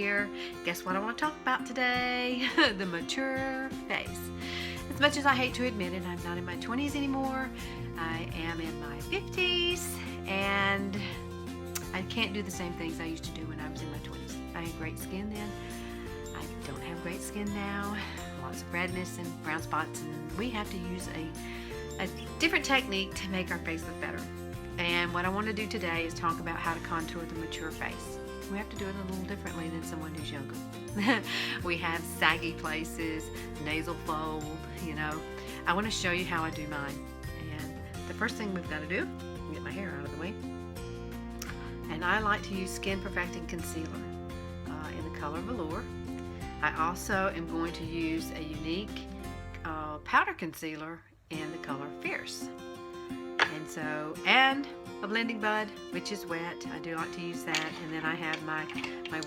here. Guess what I want to talk about today? The mature face. As much as I hate to admit it, I'm not in my 20s anymore. I am in my 50s, and I can't do the same things I used to do when I was in my 20s. I had great skin then. I don't have great skin now. Lots of redness and brown spots, and we have to use a different technique to make our face look better. And what I want to do today is talk about how to contour the mature face. We have to do it a little differently than someone who's younger. We have saggy places, nasal fold, you know. I want to show you how I do mine. And the first thing we've got to do, get my hair out of the way. And I like to use Skin Perfecting Concealer in the color Velour. I also am going to use a Younique powder concealer in the color Fierce. And a Blending Bud, which is wet. I do like to use that. And then I have my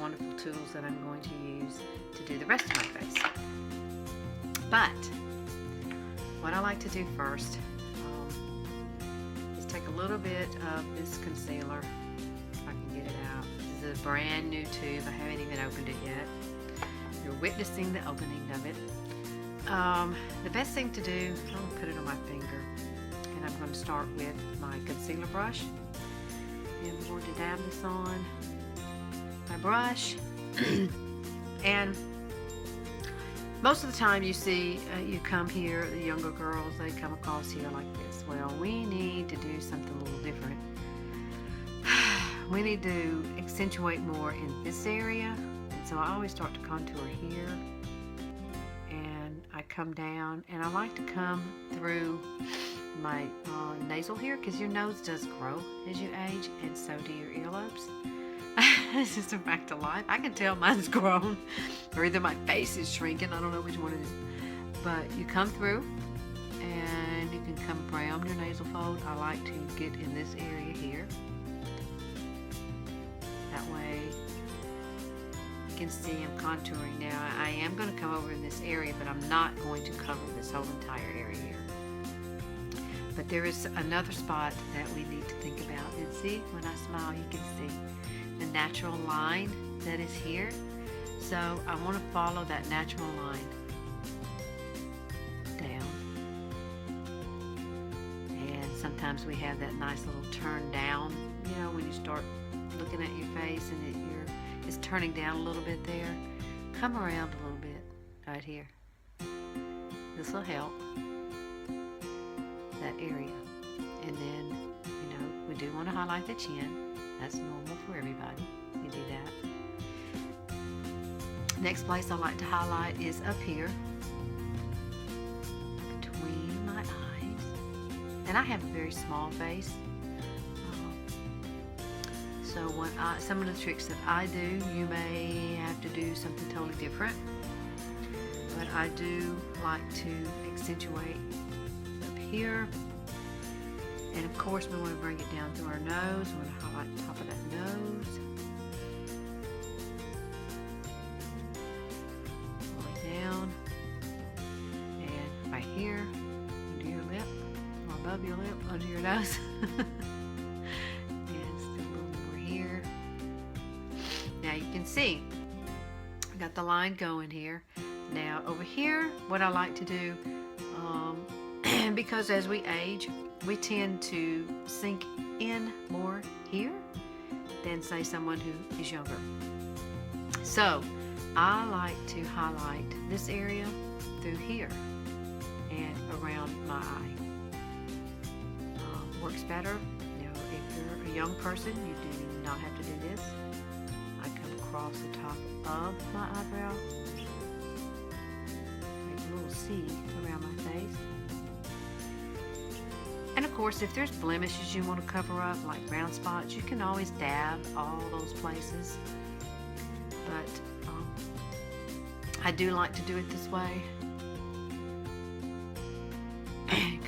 wonderful tools that I'm going to use to do the rest of my face. But what I like to do first is take a little bit of this concealer, if I can get it out. This is a brand new tube. I haven't even opened it yet. You're witnessing the opening of it. The best thing to do, I'm going to put it on my finger. And I'm going to start with my concealer brush. And I'm going to dab this on my brush. And most of the time you see, you come here, the younger girls, they come across here like this. Well, we need to do something a little different. We need to accentuate more in this area. And so I always start to contour here. And I come down, and I like to come through my nasal here, because your nose does grow as you age, and so do your earlobes. This is a fact of life. I can tell mine's grown, or either my face is shrinking. I don't know which one it is. But you come through, and you can come around your nasal fold. I like to get in this area here. That way you can see I'm contouring now. I am going to come over in this area, but I'm not going to cover this whole entire area here. But there is another spot that we need to think about. And see, when I smile, you can see the natural line that is here. So I want to follow that natural line down. And sometimes we have that nice little turn down, you know, when you start looking at your face and it's turning down a little bit there. Come around a little bit right here. This will help that area. And then, you know, we do want to highlight the chin. That's normal for everybody. You do that. Next place I like to highlight is up here between my eyes. And I have a very small face. So some of the tricks that I do, you may have to do something totally different. But I do like to accentuate here, and of course we want to bring it down through our nose. We want to highlight the top of that nose, all the way down, and right here under your lip, or above your lip, under your nose. And still a little more here. Now you can see I got the line going here. Now over here, what I like to do, because as we age, we tend to sink in more here than, say, someone who is younger. So I like to highlight this area through here and around my eye. Works better. You know, if you're a young person, you do not have to do this. I come across the top of my eyebrow, make a little C around my face. And of course, if there's blemishes you want to cover up, like brown spots, you can always dab all those places. But I do like to do it this way.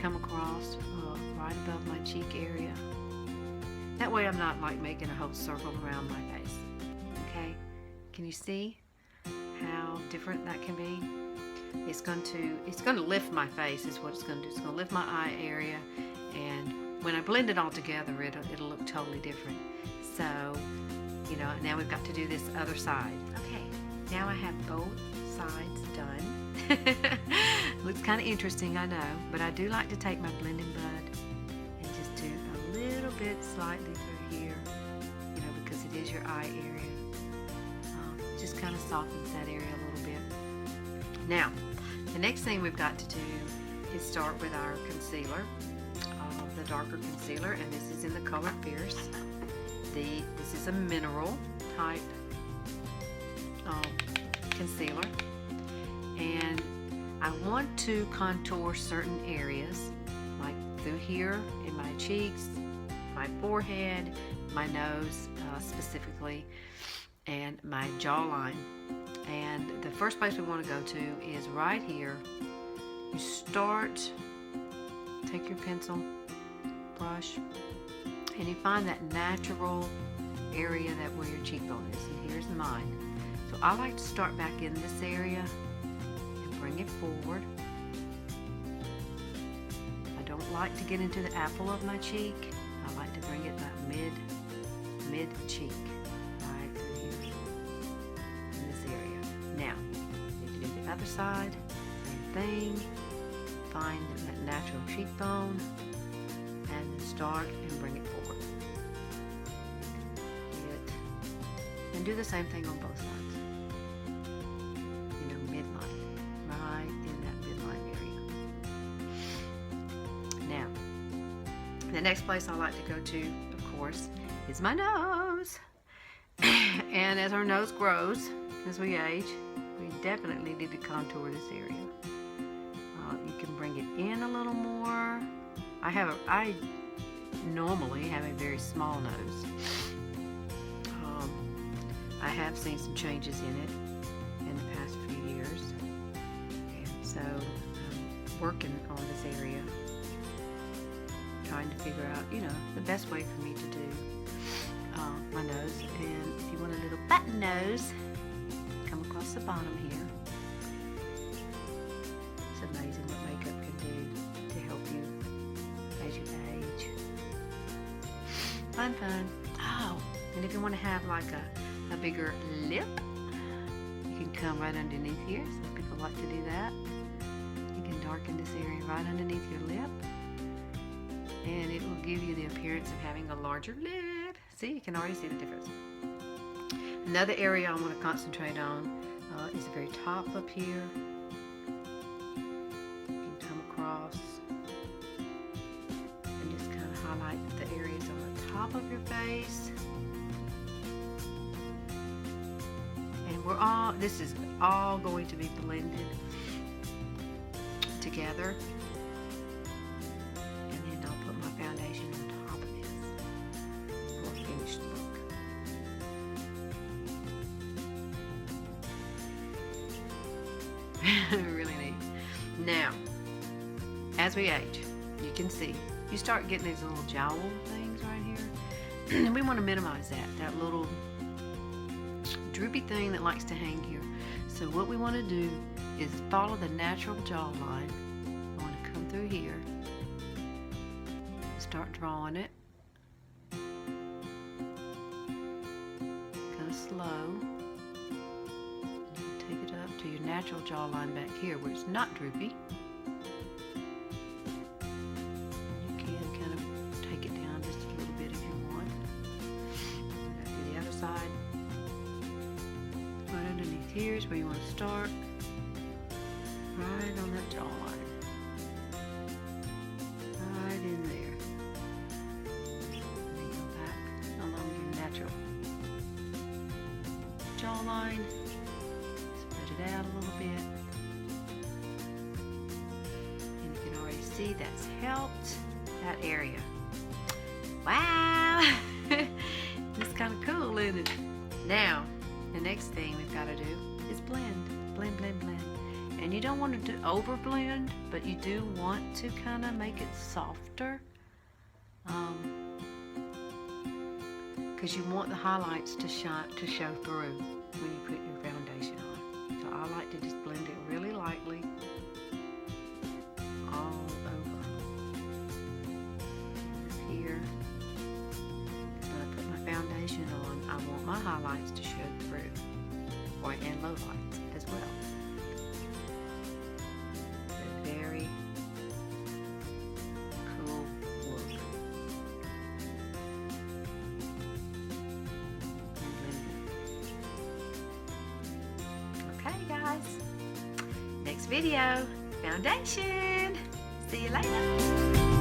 Come across right above my cheek area. That way I'm not like making a whole circle around my face. Okay? Can you see how different that can be? It's going to lift my face is what it's going to do. It's going to lift my eye area, and when I blend it all together, it'll look totally different. So you know, now we've got to do this other side. Okay, now I have both sides done. Looks kind of interesting, I know, but I do like to take my blending bud and just do a little bit slightly through here, you know, because it is your eye area. Just kind of softens that area a little bit. Now, the next thing we've got to do is start with our concealer, the darker concealer, and this is in the color Fierce. This is a mineral type concealer, and I want to contour certain areas, like through here in my cheeks, my forehead, my nose specifically, and my jawline. And the first place we want to go to is right here. You start, take your pencil, brush, and you find that natural area that where your cheekbone is. And here's mine. So I like to start back in this area and bring it forward. I don't like to get into the apple of my cheek. I like to bring it about mid cheek. Now, you can do the other side, same thing. Find that natural cheekbone and then start and bring it forward. And do the same thing on both sides. You know, midline, right in that midline area. Now, the next place I like to go to, of course, is my nose. And as our nose grows, as we age, we definitely need to contour this area. You can bring it in a little more. I normally have a very small nose. I have seen some changes in it in the past few years, and so I'm working on this area, trying to figure out, you know, the best way for me to do my nose. And if you want a little button nose, come across the bottom here. It's amazing what makeup can do to help you as you age. Fun. Oh, and if you want to have like a bigger lip, you can come right underneath here. Some people like to do that. You can darken this area right underneath your lip, and it will give you the appearance of having a larger lip. See, you can already see the difference. Another area I want to concentrate on is the very top up here. You can come across and just kind of highlight the areas on the top of your face. And this is all going to be blended together. And then I'll put my foundation on top of this for a finished look. Really neat. Now, as we age, you can see, you start getting these little jowl things right here. And we want to minimize that little droopy thing that likes to hang here. So what we want to do is follow the natural jawline. I want to come through here, start drawing it, kind of slow. Take it up to your natural jawline back here where it's not droopy. You can kind of take it down just a little bit if you want. Do the other side. Right underneath here is where you want to start. Right on that jawline. Right in there. And then go back along your natural jawline. Spread it out a little bit. And you can already see that's helped that area. Wow! It's kind of cool, isn't it? Now, the next thing we've got to do is blend. Blend. And you don't want to do over blend, but you do want to kind of make it softer. Because you want the highlights to show through when you put your foundation on. So I like to just blend it really lightly all over. Here, when I put my foundation on, I want my highlights to show through, and low lights as well. A very cool look. Okay, guys. Next video, foundation. See you later.